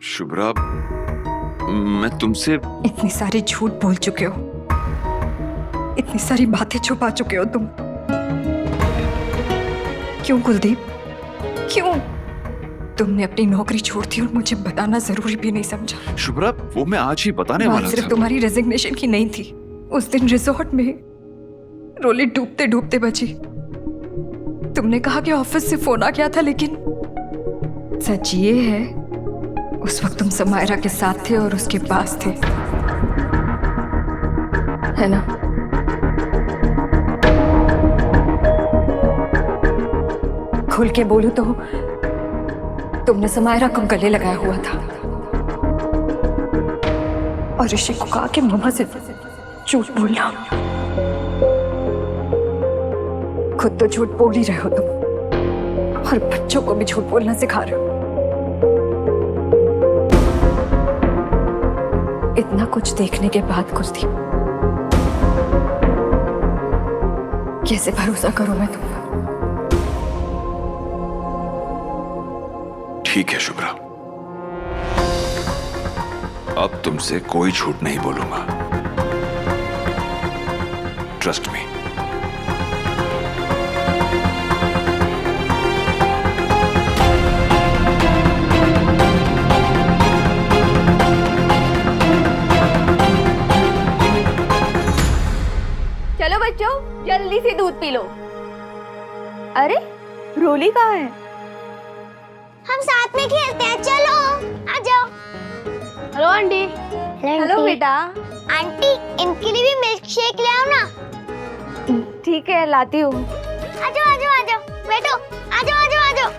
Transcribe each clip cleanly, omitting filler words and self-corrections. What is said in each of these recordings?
शुभ्रा, मैं तुमसे इतनी सारी झूठ बोल चुके हो, इतनी सारी बातें छुपा चुके हो तुम। क्यों कुलदीप, क्यों? तुमने अपनी नौकरी छोड़ दी और मुझे बताना जरूरी भी नहीं समझा। शुभ्रा, वो मैं आज ही बताने बात वाला सिर्फ था। तुम्हारी रेजिग्नेशन की नहीं थी। उस दिन रिजॉर्ट में रोली डूबते डूबते बची। तुमने कहा कि ऑफिस से फोन आ गया था, लेकिन सच ये है उस वक्त तुम समायरा के साथ थे और उसके पास थे, है ना? खुल के बोलूं तो तुमने समायरा को गले लगाया हुआ था और ऋषि को कहा कि मम्मा से झूठ बोलना। खुद तो झूठ बोल ही रहे हो तुम और बच्चों को भी झूठ बोलना सिखा रहे हो। इतना कुछ देखने के बाद कुलदीप, कैसे भरोसा करूं मैं तुम पर? ठीक है शुभ्रा, अब तुमसे कोई झूठ नहीं बोलूंगा। Trust me. चलो बच्चों, जल्दी से दूध पी लो। अरे रोली कहाँ है? हम साथ में खेलते हैं, चलो आ जाओ। Hello aunty. हेलो बेटा। आंटी, इनके लिए भी मिल्क शेक ले आओ ना। ठीक है, लाती हूँ। आ जाओ आ जाओ आ जाओ, बैठो, आ जाओ आ जाओ आ जाओ।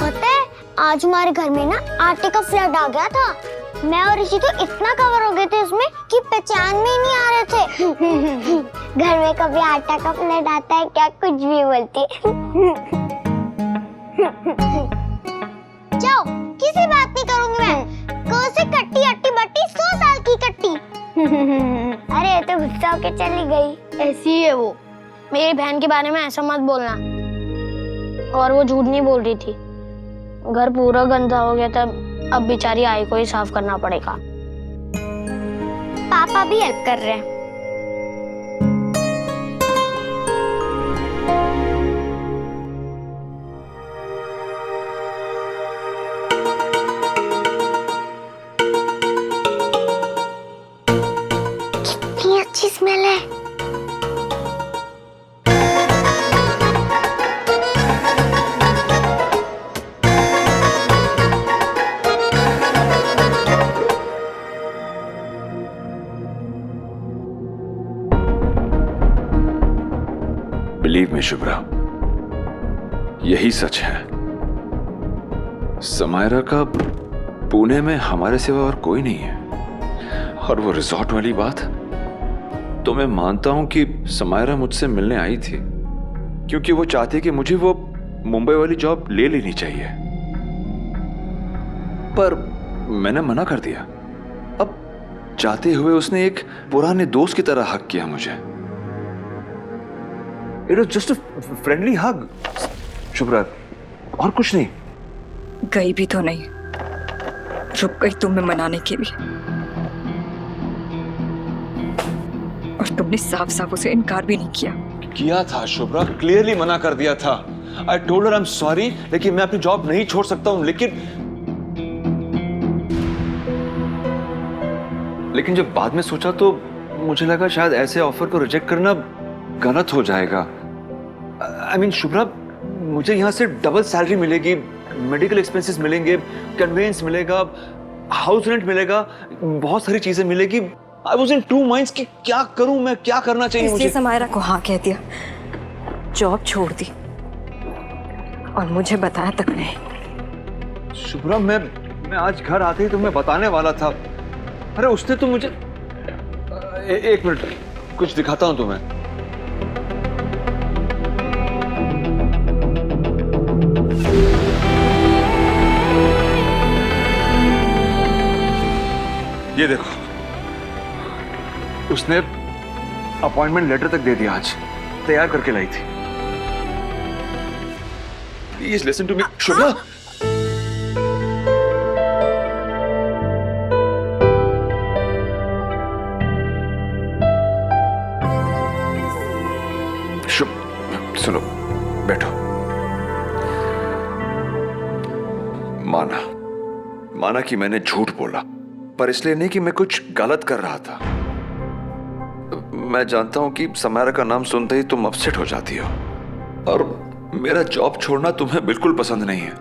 पता है आज हमारे घर में ना आटे का फ्लड आ गया था। मैं और ऋषि तो इतना कवर हो गए थे उसमें कि पहचान में ही नहीं आ रहे थे। घर में कभी आटा का फ्लड आता है क्या, कुछ भी बोलती। जाओ, किसी बात नहीं करूंगी मैं। कौन से कट्टी अट्टी बट्टी 100 साल की कट्टी। अरे तो गुस्सा होके चली गई। ऐसी ही है वो। मेरी बहन के बारे में ऐसा मत बोलना। और वो झूठ नहीं बोल रही थी। घर पूरा गंदा हो गया था, अब बेचारी आई को ही साफ करना पड़ेगा। पापा भी हेल्प कर रहे हैं। कितनी अच्छी स्मेल है। बिलीव मी शुभ्रा, यही सच है। समायरा का पुणे में हमारे सिवा और कोई नहीं है। और वो रिजॉर्ट वाली बात, तो मैं मानता हूं कि समायरा मुझसे मिलने आई थी क्योंकि वो चाहती कि मुझे वो मुंबई वाली जॉब ले लेनी चाहिए, पर मैंने मना कर दिया। अब चाहते हुए उसने एक पुराने दोस्त की तरह हक किया मुझे। It was just a friendly hug, Shubhra, और कुछ नहीं। गई भी तो नहीं, रुक गई तुम्हें मनाने के लिए, और तुमने साफ साफ उसे इनकार भी नहीं किया था शुभ्रा, क्लियरली मना कर दिया था। I told her I'm sorry, लेकिन मैं अपनी जॉब नहीं छोड़ सकता हूँ। लेकिन जब बाद में सोचा तो मुझे लगा शायद ऐसे ऑफर को रिजेक्ट करना गलत हो जाएगा। I mean, शुभ्रा, मुझे यहाँ से डबल सैलरी मिलेगी, मेडिकल एक्सपेंसेस मिलेंगे, कन्वेंस मिलेगा, हाउस रेंट मिलेगा, बहुत सारी चीजें मिलेगी। I was in two minds कि क्या करूं मैं, क्या करना चाहिए मुझे। इसलिए समायरा को हाँ कह दिया, जॉब छोड़ दी और मुझे बताया तक नहीं। शुभ्रा, मैं आज घर आते ही तुम्हें बताने वाला था। अरे उसने तो मुझे एक मिनट, कुछ दिखाता हूं तुम्हें। ये देखो, उसने अपॉइंटमेंट लेटर तक दे दिया, आज तैयार करके लाई थी। Please listen to me Shubhra. सुनो, बैठो। माना कि मैंने झूठ बोला, पर इसलिए नहीं कि मैं कुछ गलत कर रहा था। मैं जानता हूं कि समायरा का नाम सुनते ही तुम अपसेट हो जाती हो, और मेरा जॉब छोड़ना तुम्हें बिल्कुल पसंद नहीं है।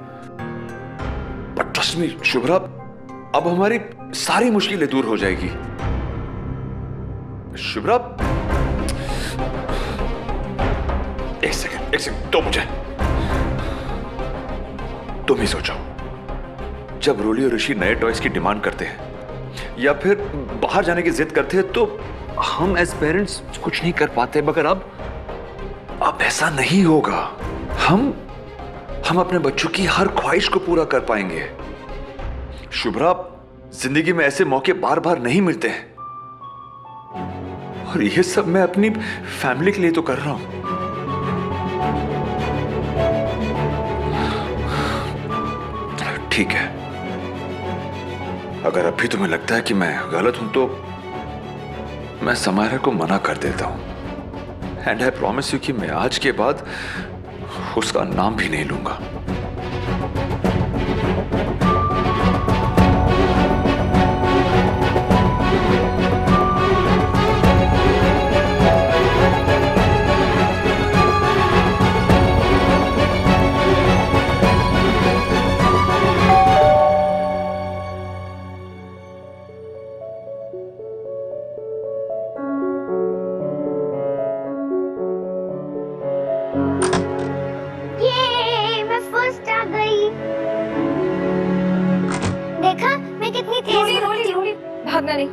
बट ट्रस्ट मी शुभ्रा, अब हमारी सारी मुश्किलें दूर हो जाएगी। शुभ्रा, एक सेकंड दो मुझे। तुम ही सोचो, जब रोली और ऋषि नए टॉयज की डिमांड करते हैं या फिर बाहर जाने की जिद करते हैं, तो हम एज पेरेंट्स कुछ नहीं कर पाते। मगर अब ऐसा नहीं होगा। हम अपने बच्चों की हर ख्वाहिश को पूरा कर पाएंगे। शुभ्रा, जिंदगी में ऐसे मौके बार बार नहीं मिलते हैं, और ये सब मैं अपनी फैमिली के लिए तो कर रहा हूं। ठीक है, अगर अब भी तुम्हें लगता है कि मैं गलत हूं, तो मैं समायरा को मना कर देता हूं। एंड आई प्रॉमिस यू कि मैं आज के बाद उसका नाम भी नहीं लूंगा। ये मैं फर्स्ट आ गई। देखा मैं कितनी तेज रोली भागना नहीं,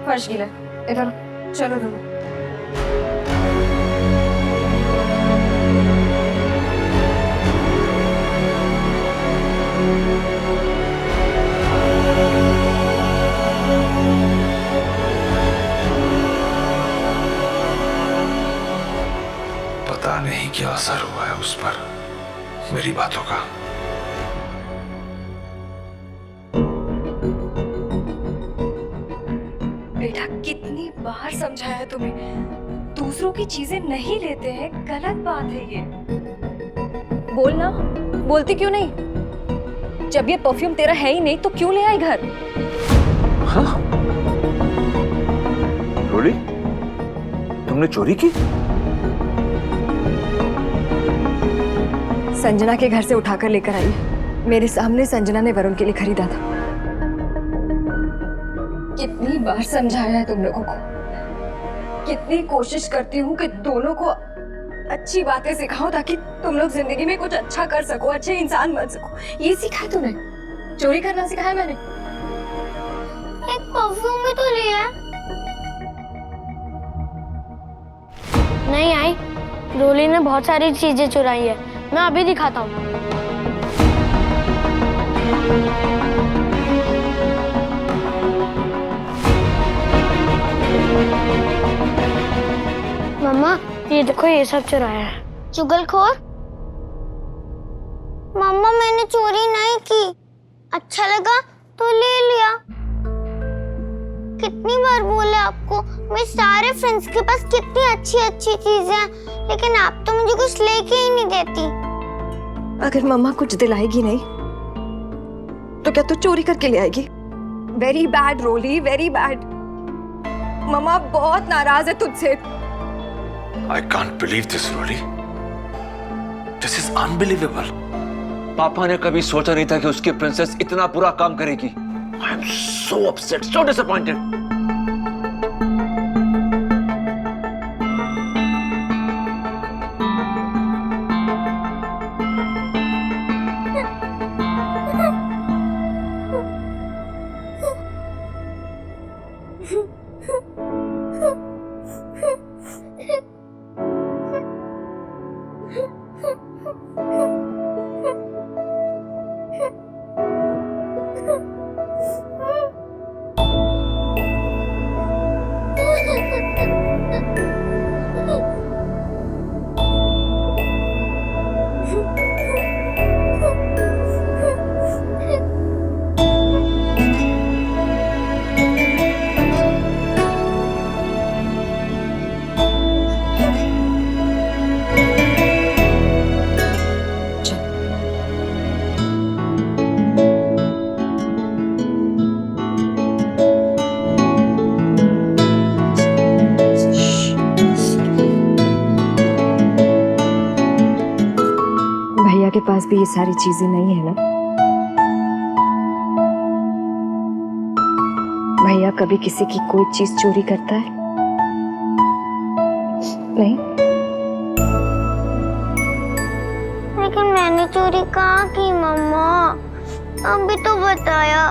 फर्श गीला है। इधर चलो दोनों। पता नहीं क्या असर हुआ है उस पर मेरी बातों का। बेटा, कितनी बार समझाया है तुम्हें, दूसरों की चीजें नहीं लेते हैं, गलत बात है ये। बोलना, बोलती क्यों नहीं? जब ये परफ्यूम तेरा है ही नहीं तो क्यों ले आई घर? हाँ? रोली, तुमने चोरी की? संजना के घर से उठाकर लेकर आई। मेरे सामने संजना ने वरुण के लिए खरीदा था। कितनी बार समझाया है तुम लोगों को, कितनी कोशिश करती हूँ कि दोनों को अच्छी बातें सिखाओ ताकि तुम लोग जिंदगी में कुछ अच्छा कर सको, अच्छे इंसान बन सको। ये सिखाया तुमने? चोरी करना सिखाया मैंने? एक परफ्यूम भी तो लिया। नहीं आई, रोली ने बहुत सारी चीजें चुराई है। मैं अभी दिखाता हूँ। मम्मा, ये देखो, ये सब चुराया है। चुगलखोर। मम्मा, मैंने चोरी नहीं की, अच्छा लगा तो ले लिया। कितनी बार बोले आपको, मेरे सारे फ्रेंड्स के पास कितनी अच्छी अच्छी चीजें हैं, लेकिन आप तो मुझे कुछ लेके ही नहीं देती। अगर मम्मा कुछ दिलाएगी नहीं तो क्या तू चोरी करके ले आएगी? वेरी बैड रोली, वेरी बैड। मम्मा बहुत नाराज है तुझसे। I can't believe this, Rolly. This is unbelievable. पापा ने कभी सोचा नहीं था कि उसकी प्रिंसेस इतना बुरा काम करेगी। I am so upset, so disappointed. भैया के पास भी ये सारी चीजें नहीं है ना? भैया कभी किसी की कोई चीज चोरी करता है? नहीं। लेकिन मैंने चोरी कहाँ की मम्मा? अभी तो बताया,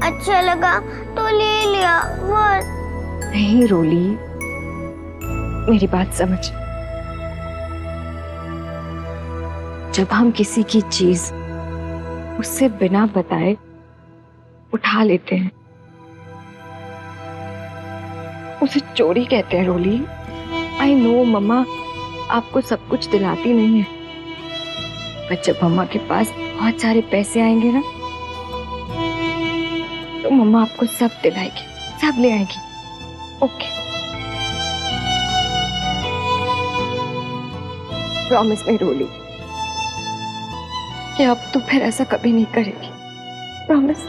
अच्छा लगा तो ले लिया बस। नहीं रोली, मेरी बात समझ। जब हम किसी की चीज उससे बिना बताए उठा लेते हैं, उसे चोरी कहते हैं रोली। आई नो मम्मा आपको सब कुछ दिलाती नहीं है, पर जब मम्मा के पास बहुत सारे पैसे आएंगे ना, तो मम्मा आपको सब दिलाएगी, सब ले आएगी। ओके, प्रॉमिस मी रोली कि अब तो फिर ऐसा कभी नहीं करेगी। प्रॉमिस।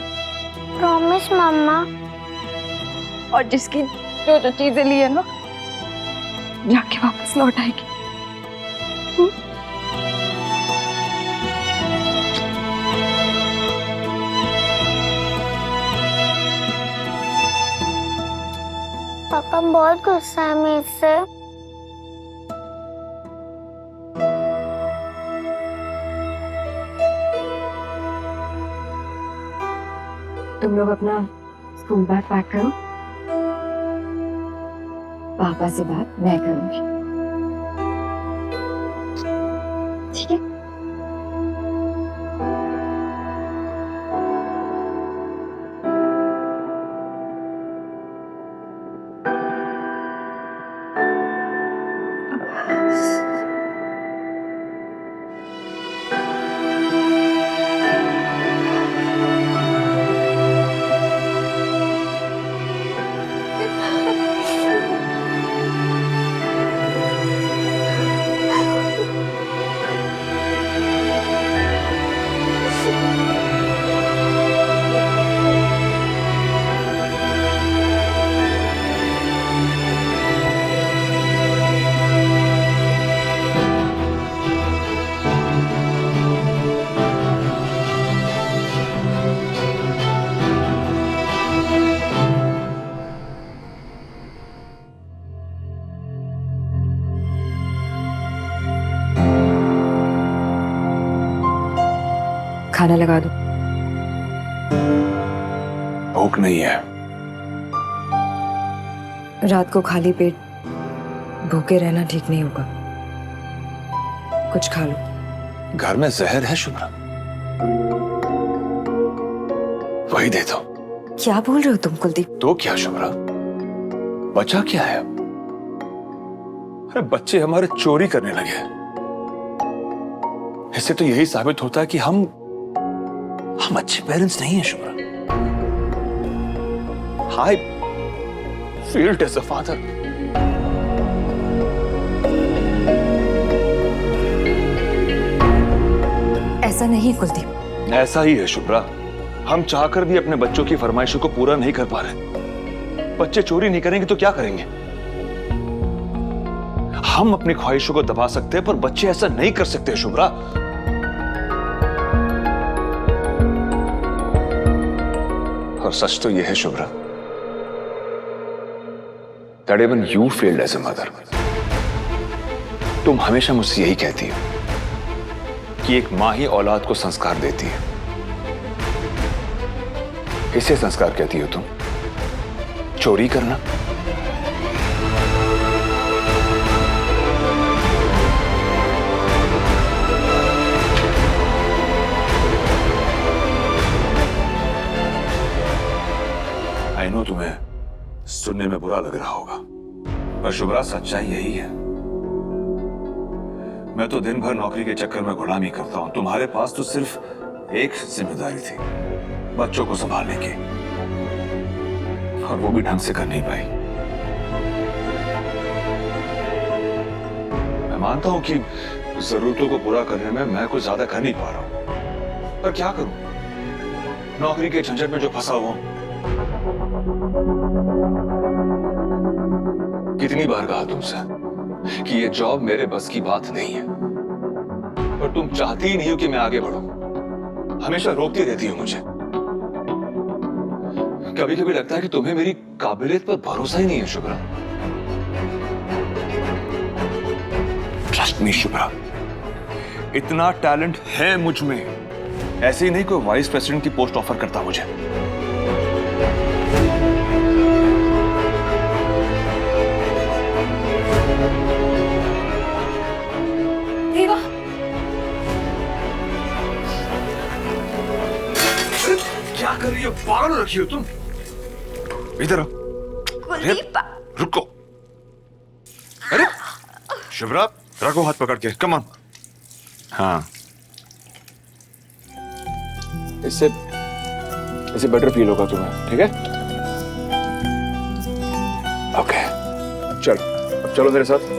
प्रॉमिस मम्मा। और जिसकी जो जो चीजें ली है ना, जाके वापस लौट आएगी। पापा बहुत गुस्सा है मुझसे। तुम लोग अपना स्कूल बैग पैक करो, पापा से बात मैं करूंगी, ठीक है? खाना लगा दो। भूख नहीं है। रात को खाली पेट भूखे रहना ठीक नहीं होगा, कुछ खा लो। घर में जहर है शुभ्रा, वही दे दो। क्या बोल रहे हो तुम कुलदीप? तो क्या शुभ्रा, बचा क्या है? अरे बच्चे हमारे चोरी करने लगे हैं। इससे तो यही साबित होता है कि हम अच्छे पेरेंट्स नहीं हैं Shubhra. I failed as a father. ऐसा नहीं कुलदीप। ऐसा ही है शुभ्रा, हम चाहकर भी अपने बच्चों की फरमाइशों को पूरा नहीं कर पा रहे। बच्चे चोरी नहीं करेंगे तो क्या करेंगे? हम अपनी ख्वाहिशों को दबा सकते हैं, पर बच्चे ऐसा नहीं कर सकते शुभ्रा। और सच तो यह है Shubhra, that even you failed as a mother. तुम हमेशा मुझसे यही कहती हो कि एक मां ही औलाद को संस्कार देती है। इसे संस्कार कहती हो तुम? चोरी करना? आई नो तुम्हें सुनने में बुरा लग रहा होगा, पर शुभ्रा सच्चाई यही है। मैं तो दिन भर नौकरी के चक्कर में गुलामी करता हूं। तुम्हारे पास तो सिर्फ एक जिम्मेदारी थी, बच्चों को संभालने की, और वो भी ढंग से कर नहीं पाई। मैं मानता हूं कि जरूरतों को पूरा करने में मैं कुछ ज्यादा कर नहीं पा रहा हूं, पर क्या करूं, नौकरी के झंझट में जो फंसा हुआ हूं। कितनी बार कहा तुमसे कि ये जॉब मेरे बस की बात नहीं है, पर तुम चाहती ही नहीं हो कि मैं आगे बढ़ूं। हमेशा रोकती रहती हो मुझे। कभी कभी लगता है कि तुम्हें मेरी काबिलियत पर भरोसा ही नहीं है शुभ्रा। ट्रस्ट मी शुभ्रा, इतना टैलेंट है मुझ में। ऐसे ही नहीं कोई वाइस प्रेसिडेंट की पोस्ट ऑफर करता मुझे। देवा, क्या कर रही हो? पागल रखी हो तुम। इधर आओ। कुलदीप, रुको। अरे शुभ्रा, रखो हाथ पकड़ के। Come on. हाँ, इससे बेटर फील होगा तुम्हें, ठीक है? ओके, चलो अब चलो मेरे साथ।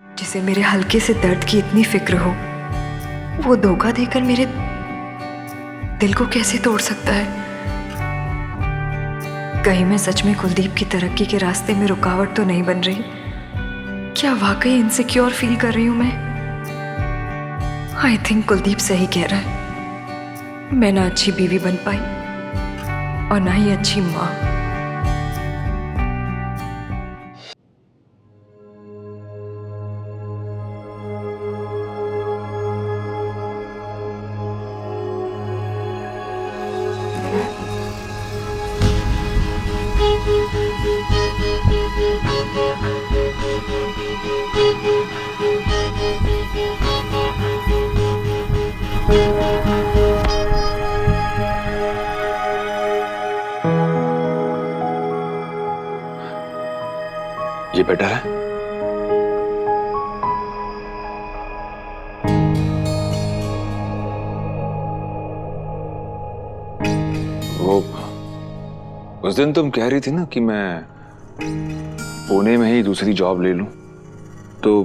जिसे मेरे हल्के से दर्द की इतनी फिक्र हो, वो धोखा देकर मेरे दिल को कैसे तोड़ सकता है? कहीं मैं सच में कुलदीप की तरक्की के रास्ते में रुकावट तो नहीं बन रही? क्या वाकई इनसिक्योर फील कर रही हूं मैं? आई थिंक कुलदीप सही कह रहा है। मैं ना अच्छी बीवी बन पाई और ना ही अच्छी माँ। ये बेटर है। वो उस दिन तुम कह रही थी ना कि मैं पुणे में ही दूसरी जॉब ले लूं, तो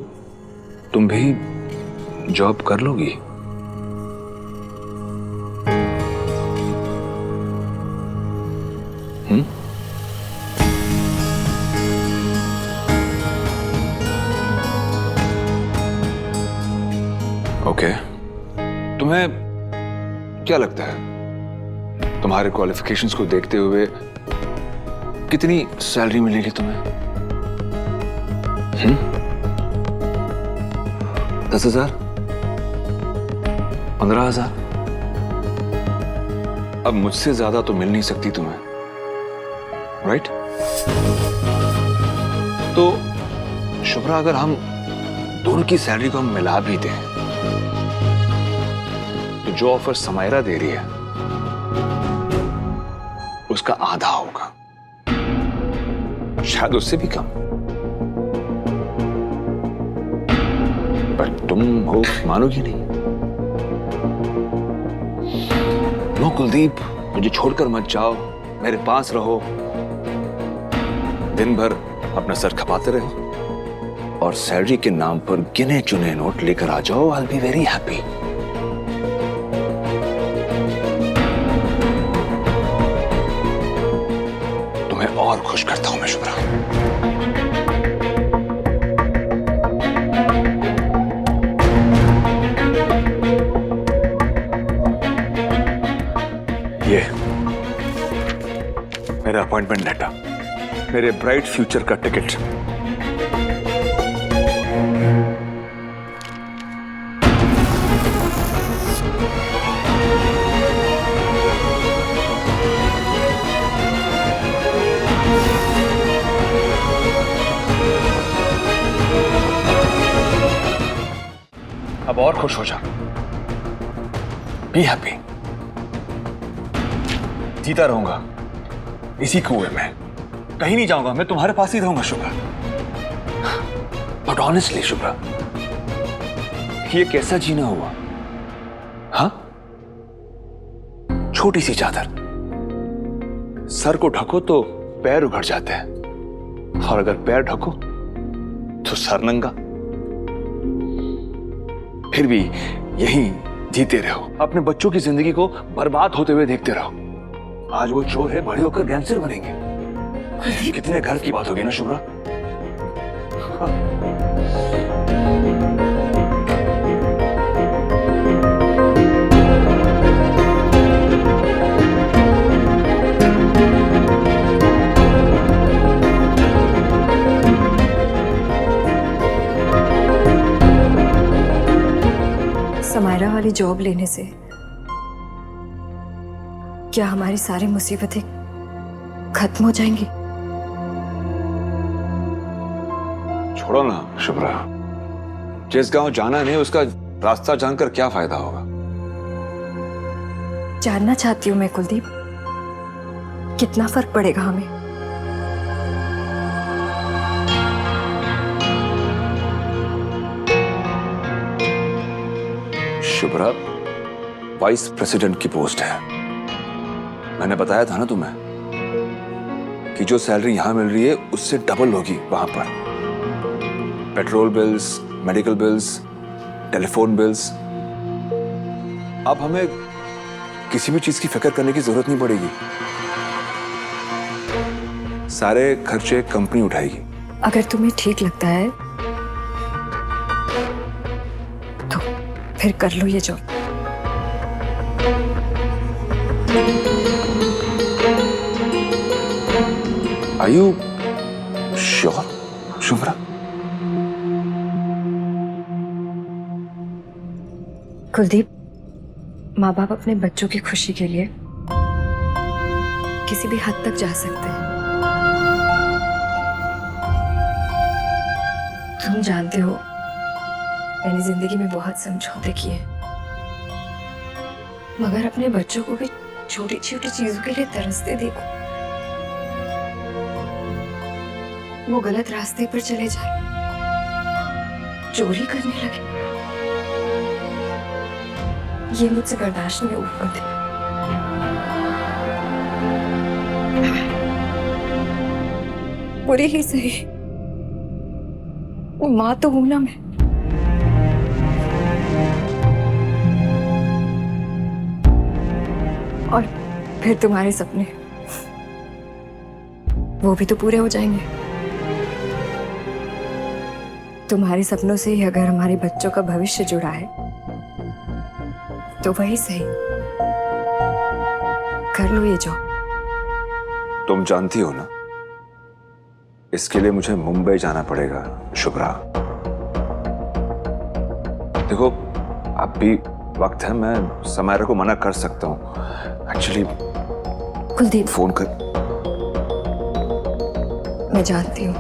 तुम भी जॉब कर लोगी? ओके, तुम्हें क्या लगता है तुम्हारे क्वालिफिकेशंस को देखते हुए कितनी सैलरी मिलेगी तुम्हें? 10,000? 15,000? अब मुझसे ज्यादा तो मिल नहीं सकती तुम्हें, राइट? तो शुभ्रा, अगर हम दोनों की सैलरी को हम मिला भी दें तो जो ऑफर समायरा दे रही है उसका आधा होगा, शायद उससे भी कम। पर तुम हो मानोगी नहीं। नो कुलदीप, मुझे छोड़कर मत जाओ, मेरे पास रहो, दिन भर अपना सर खपाते रहो और सैलरी के नाम पर गिने चुने नोट लेकर आ जाओ। I will be very happy. तुम्हें और खुश करता हूं मैं शुभ्रा। मेरा अपॉइंटमेंट लेटर, मेरे ब्राइट फ्यूचर का टिकट। अब और खुश हो जा, बी हैप्पी। जीता रहूंगा इसी कुएं में, कहीं नहीं जाऊंगा, मैं तुम्हारे पास ही रहूंगा शुभ्रा। बट ऑनेस्टली शुभ्रा, ये कैसा जीना हुआ? हाँ, छोटी सी चादर, सर को ढको तो पैर उघड़ जाते हैं, और अगर पैर ढको तो सर नंगा। फिर भी यहीं जीते रहो, अपने बच्चों की जिंदगी को बर्बाद होते हुए देखते रहो। आज वो चोर है, बड़े होकर गैंगस्टर बनेंगे। कितने घर की बात होगी ना शुभ्रा। समायरा वाली जॉब लेने से क्या हमारी सारी मुसीबतें खत्म हो जाएंगी? छोड़ो ना शुभ्रा, जिस गांव जाना नहीं उसका रास्ता जानकर क्या फायदा होगा। जानना चाहती हूँ मैं कुलदीप, कितना फर्क पड़ेगा हमें? शुभ्रा, वाइस प्रेसिडेंट की पोस्ट है। मैंने बताया था ना तुम्हें कि जो सैलरी यहां मिल रही है उससे डबल होगी वहां पर। Petrol bills, medical bills, telephone bills. अब हमें किसी भी चीज की फिक्र करने की जरूरत नहीं पड़ेगी, सारे खर्चे कंपनी उठाएगी। अगर तुम्हें ठीक लगता है तो फिर कर लो ये job. Are you sure, Shubhra? Kuldeep, माँ बाप अपने बच्चों की खुशी के लिए किसी भी हद तक जा सकते हैं। तुम जानते हो मैंने जिंदगी में बहुत समझौते किए, मगर अपने बच्चों को भी छोटी छोटी चीजों के लिए तरसते देखो, वो गलत रास्ते पर चले जाए, चोरी करने लगे, ये मुझसे बर्दाश्त नहीं होते। बुरी ही सही, माँ तो हूं ना मैं। और फिर तुम्हारे सपने, वो भी तो पूरे हो जाएंगे। तुम्हारे सपनों से ही अगर हमारे बच्चों का भविष्य जुड़ा है तो वही सही, कर लो ये जॉब। तुम जानती हो ना, इसके लिए मुझे मुंबई जाना पड़ेगा शुभ्रा। देखो, अब भी वक्त है, मैं समायरा को मना कर सकता हूँ। एक्चुअली कुलदीप, फोन कर। मैं जानती हूँ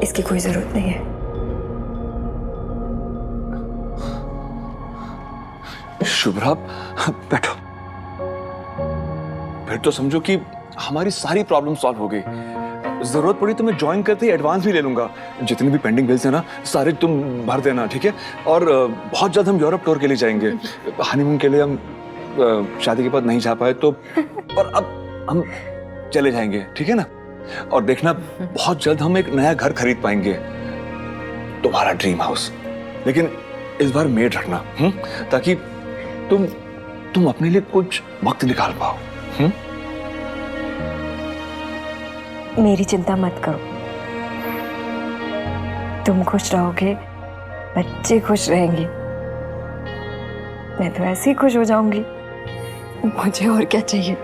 इसकी कोई जरूरत नहीं है। शुभ्रा बैठो, फिर तो समझो कि हमारी सारी प्रॉब्लम सॉल्व हो गई। जरूरत पड़ी तो मैं ज्वाइन करते ही एडवांस भी ले लूंगा। जितने भी पेंडिंग बिल्स है ना, सारे तुम भर देना, ठीक है? और बहुत जल्द हम यूरोप टूर के लिए जाएंगे। हनीमून के लिए हम शादी के बाद नहीं जा पाए तो, और अब हम चले जाएंगे, ठीक है ना? और देखना, बहुत जल्द हम एक नया घर खरीद पाएंगे, तुम्हारा ड्रीम हाउस। लेकिन इस बार मेड रखना, ताकि तुम अपने लिए कुछ वक्त निकाल पाओ। मेरी चिंता मत करो, तुम खुश रहोगे, बच्चे खुश रहेंगे, मैं तो ऐसे ही खुश हो जाऊंगी। मुझे और क्या चाहिए?